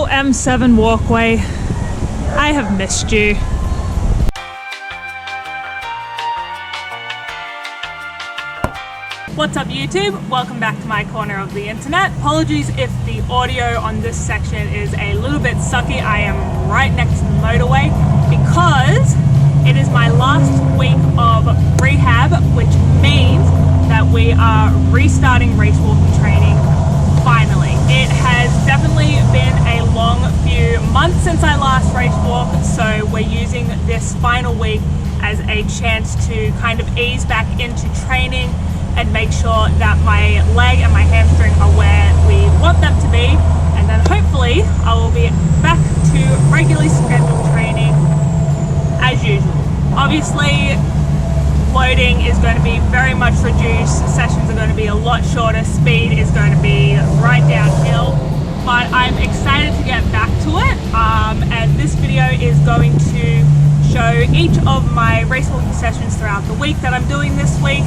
M7 walkway. I have missed you. What's up YouTube? Welcome back to my corner of the internet. Apologies if the audio on this section is a little bit sucky. I am right next to the motorway because it is my last week of rehab, which means that we are restarting race walking training finally. It has definitely been a long few months since I last race walked, so we're using this final week as a chance to kind of ease back into training and make sure that my leg and my hamstring are where we want them to be, and then hopefully I will be back to regularly scheduled training as usual. Obviously, loading is going to be very much reduced, sessions are going to be a lot shorter, speed is going to be right downhill, but I'm excited to get back to it, and this video is going to show each of my race walking sessions throughout the week that I'm doing this week,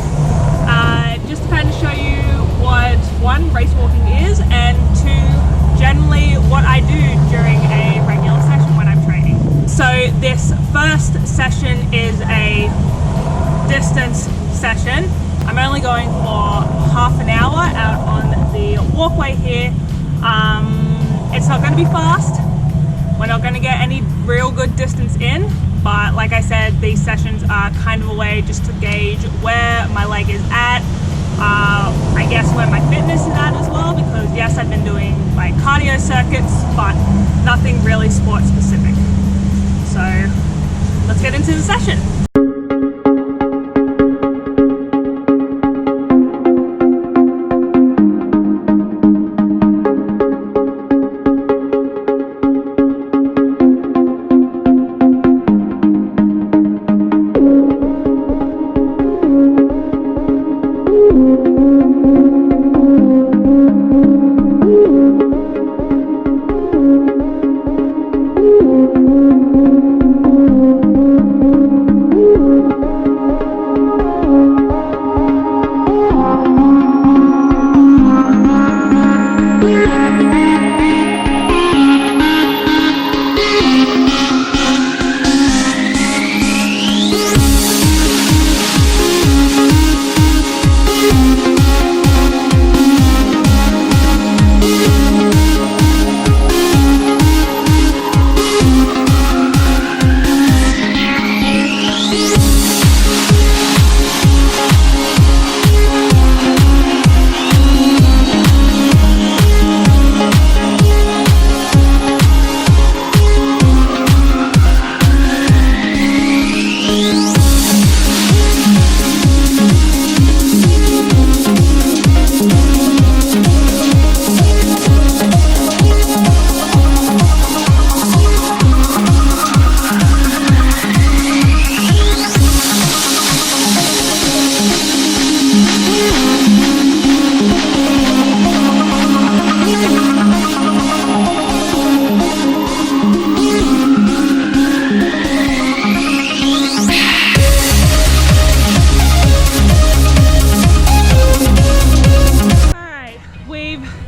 just to kind of show you what one, race walking is, and two, generally what I do during a regular session when I'm training. So this first session is a distance session. I'm only going for half an hour out on the walkway here. It's not going to be fast. We're not going to get any real good distance in, but like I said, these sessions are kind of a way just to gauge where my leg is at, I guess where my fitness is at as well, because yes, I've been doing like cardio circuits, but nothing really sport specific. So let's get into the session.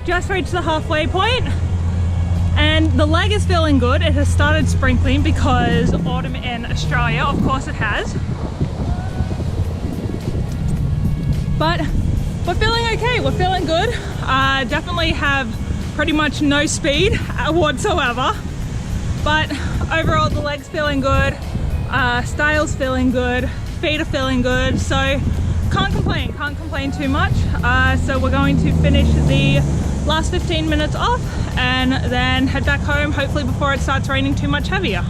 Just reached the halfway point and the leg is feeling good. It has started sprinkling because autumn in Australia, of course it has, but we're feeling okay, we're feeling good. Definitely have pretty much no speed whatsoever, but overall the leg's feeling good, style's feeling good, feet are feeling good, so can't complain too much. So we're going to finish the last 15 minutes off and then head back home, hopefully before it starts raining too much heavier.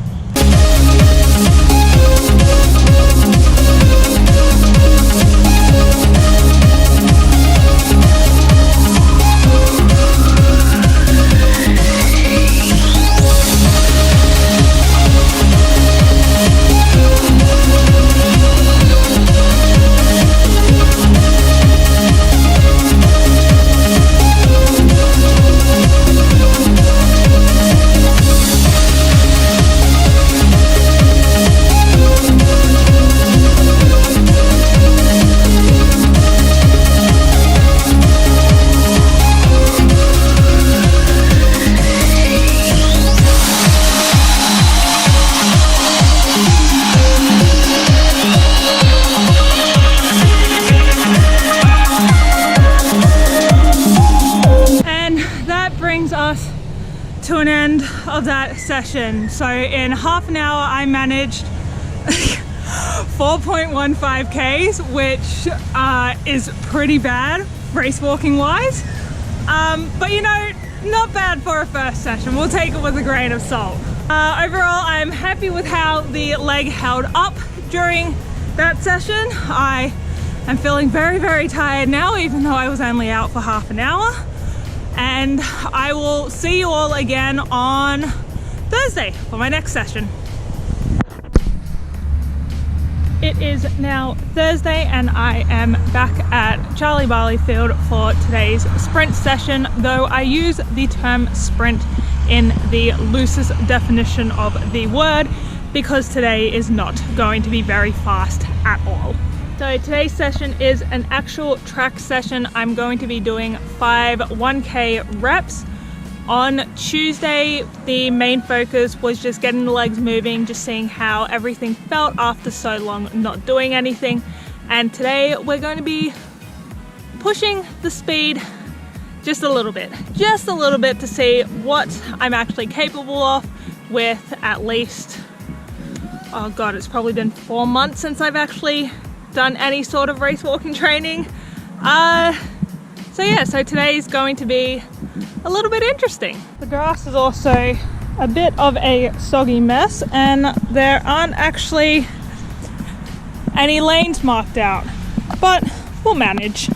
of that session. So in half an hour I managed 4.15 Ks, which is pretty bad race walking wise. But you know, not bad for a first session. We'll take it with a grain of salt. Overall, I'm happy with how the leg held up during that session. I am feeling very, very tired now, even though I was only out for half an hour. And I will see you all again on Thursday for my next session. It is now Thursday and I am back at Charlie Barley Field for today's sprint session, though I use the term sprint in the loosest definition of the word because today is not going to be very fast at all. So today's session is an actual track session. I'm going to be doing 5 1K reps. On Tuesday, the main focus was just getting the legs moving, just seeing how everything felt after so long not doing anything. And today we're going to be pushing the speed just a little bit to see what I'm actually capable of with at least, oh God, it's probably been 4 months since I've actually done any sort of race walking training. So today's going to be a little bit interesting. The grass is also a bit of a soggy mess and there aren't actually any lanes marked out, but we'll manage.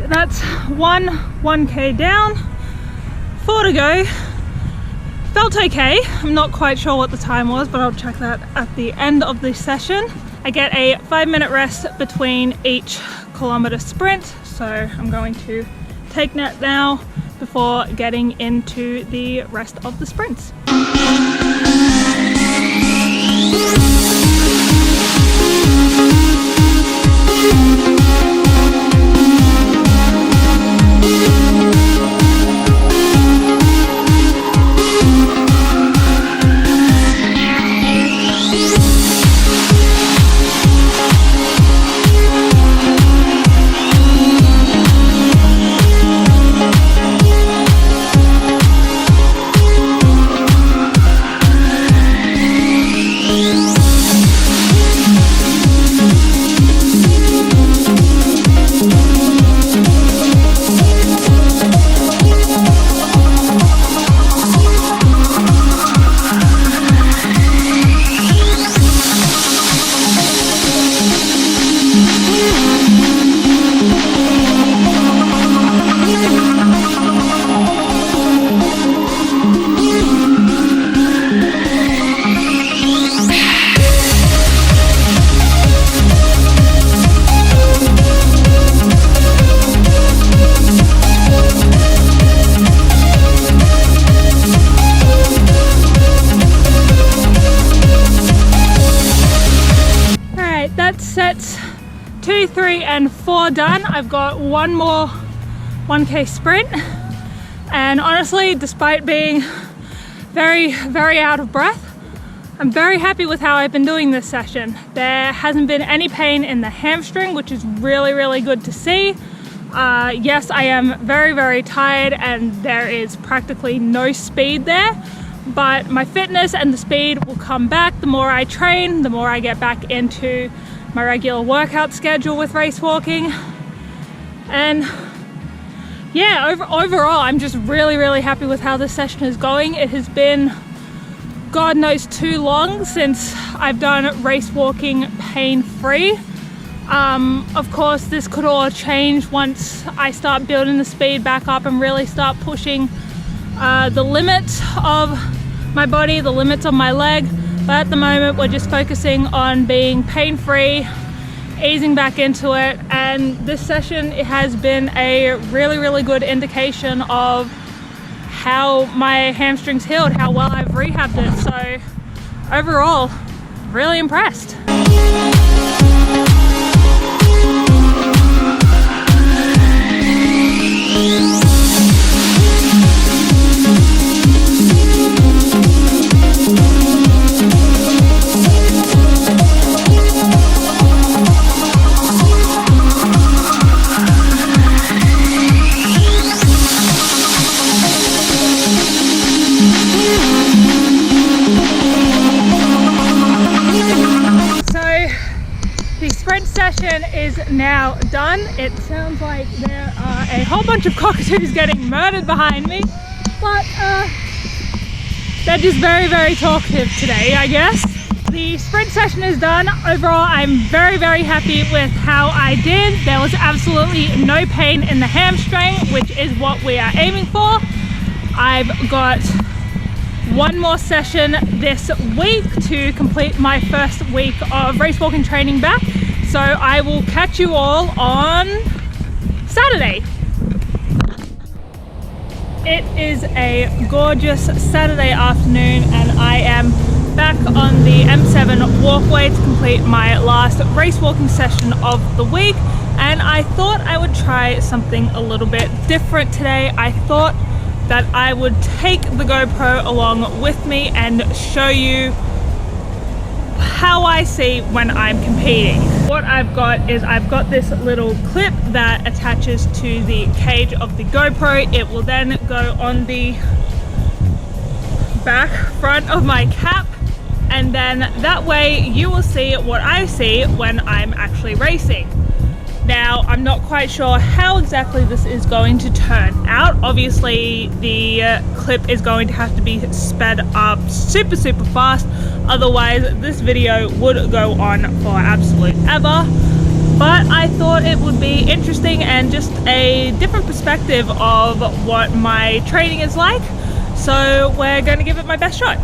That's 1K down, 4 to go. Felt okay. I'm not quite sure what the time was, but I'll check that at the end of the session. I get a 5-minute rest between each kilometer sprint, so I'm going to take that now before getting into the rest of the sprints. Sets 2, 3 and 4 done. I've got one more 1K sprint, and honestly, despite being very, very out of breath, I'm very happy with how I've been doing this session. There hasn't been any pain in the hamstring, which is really, really good to see. Yes, I am very, very tired and there is practically no speed there, but my fitness and the speed will come back the more I train, the more I get back into my regular workout schedule with race walking. And yeah, overall I'm just really, really happy with how this session is going. It has been God knows too long since I've done race walking pain-free. Of course, this could all change once I start building the speed back up and really start pushing the limits of my body, the limits of my leg. But at the moment, we're just focusing on being pain-free, easing back into it. And this session, it has been a really, really good indication of how my hamstrings healed, how well I've rehabbed it. So overall, really impressed. session is now done. It sounds like there are a whole bunch of cockatoos getting murdered behind me, but they're just very, very talkative today, I guess. The sprint session is done. Overall, I'm very, very happy with how I did. There was absolutely no pain in the hamstring, which is what we are aiming for. I've got one more session this week to complete my first week of race walking training back. So I will catch you all on Saturday. It is a gorgeous Saturday afternoon and I am back on the M7 walkway to complete my last race walking session of the week, and I thought I would try something a little bit different today. I thought that I would take the GoPro along with me and show you how I see when I'm competing. What I've got is I've got this little clip that attaches to the cage of the GoPro. It will then go on the back front of my cap, and then that way you will see what I see when I'm actually racing. Now, I'm not quite sure how exactly this is going to turn out. Obviously, the clip is going to have to be sped up super, super fast. Otherwise, this video would go on for absolute ever. But I thought it would be interesting and just a different perspective of what my training is like. So we're going to give it my best shot.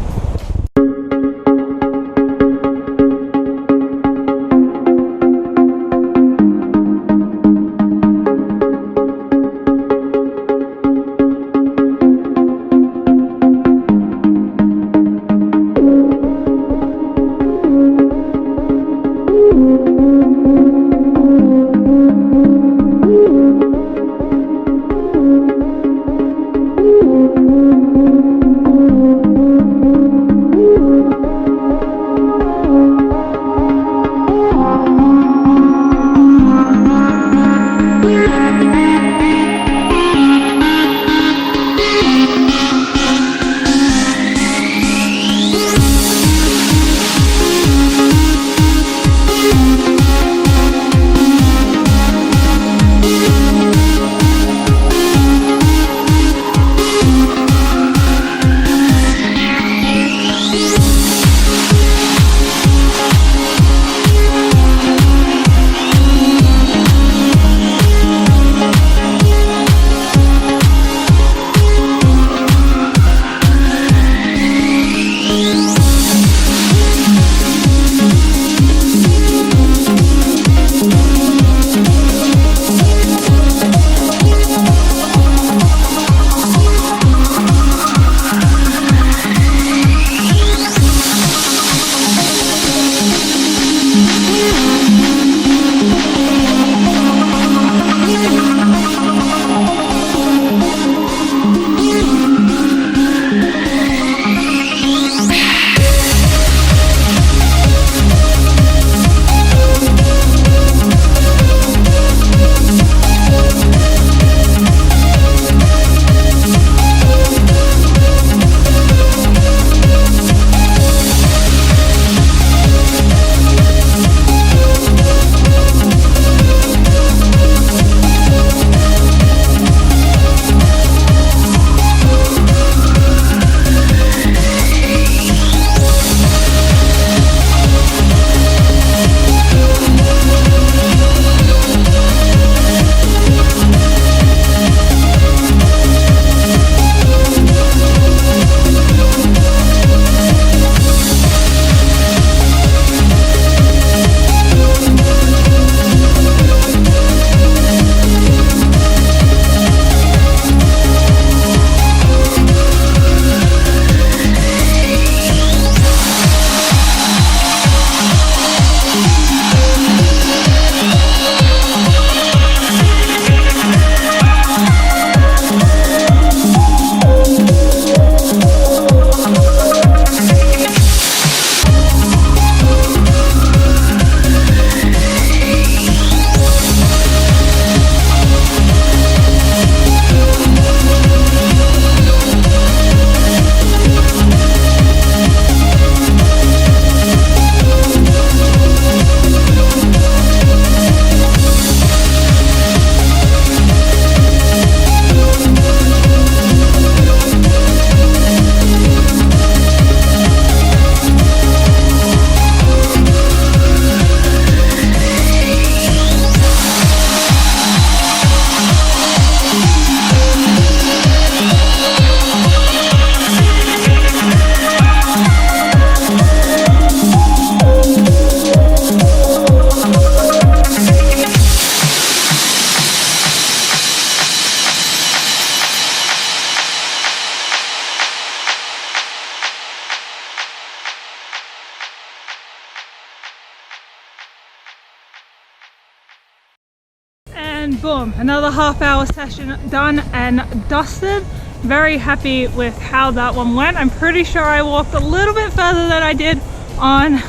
and boom, another half-hour session done and dusted. Very happy with how that one went. I'm pretty sure I walked a little bit further than I did on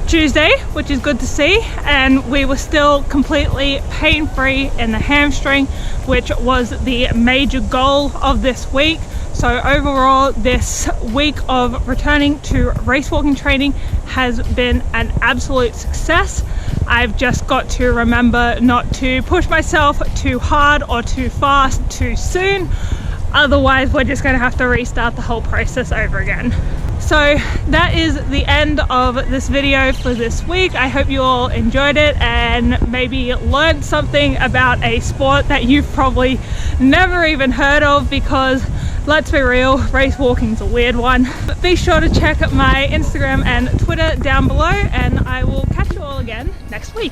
Tuesday, which is good to see, and we were still completely pain-free in the hamstring, which was the major goal of this week. So overall, this week of returning to race walking training has been an absolute success. I've just got to remember not to push myself too hard or too fast too soon. Otherwise, we're just going to have to restart the whole process over again. So that is the end of this video for this week. I hope you all enjoyed it and maybe learned something about a sport that you've probably never even heard of, because let's be real, race walking's a weird one. But be sure to check my Instagram and Twitter down below, and I will catch you all again next week.